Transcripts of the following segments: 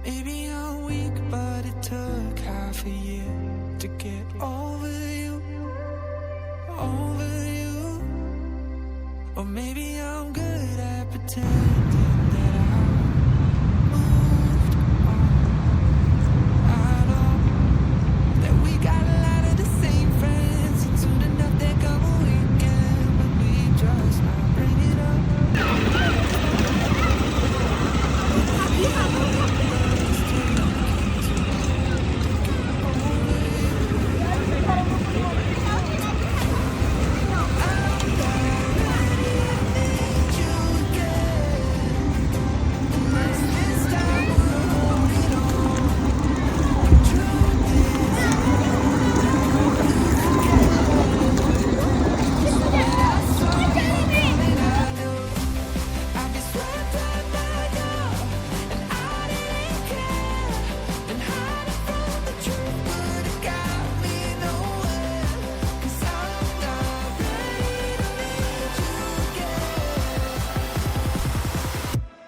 Maybe I'm weak, but it took half a year to get over you, over you. Or maybe I'm good at pretending that I moved on. I know that we got a lot of the same friends, and soon enough there come a weekend when we just not bring it up.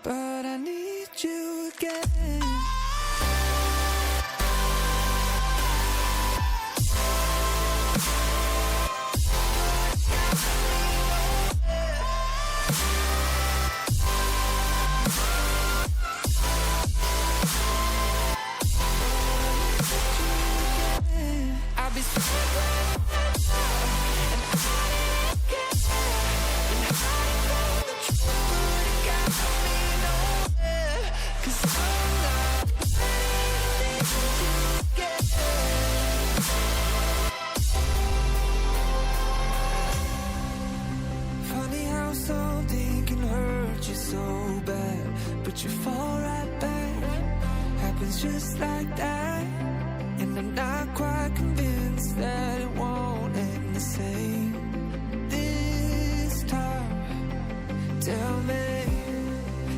But I need you again. I'll be funny how something can hurt you so bad, but you fall right back. Happens just like that. And I'm not quite convinced that it won't end the same this time. Tell me,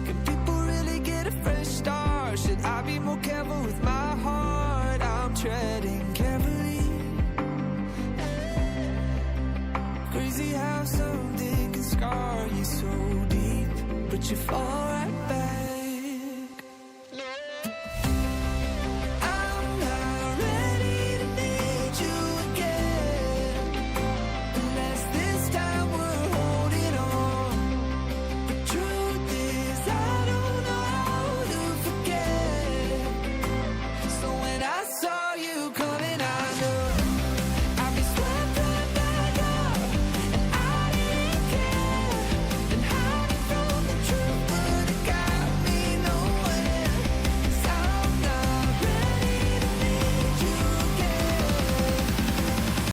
can people really get a fresh start? Should I be more careful with my heart? I'm treading carefully. Crazy how something can scar you so deep, but you fall right back.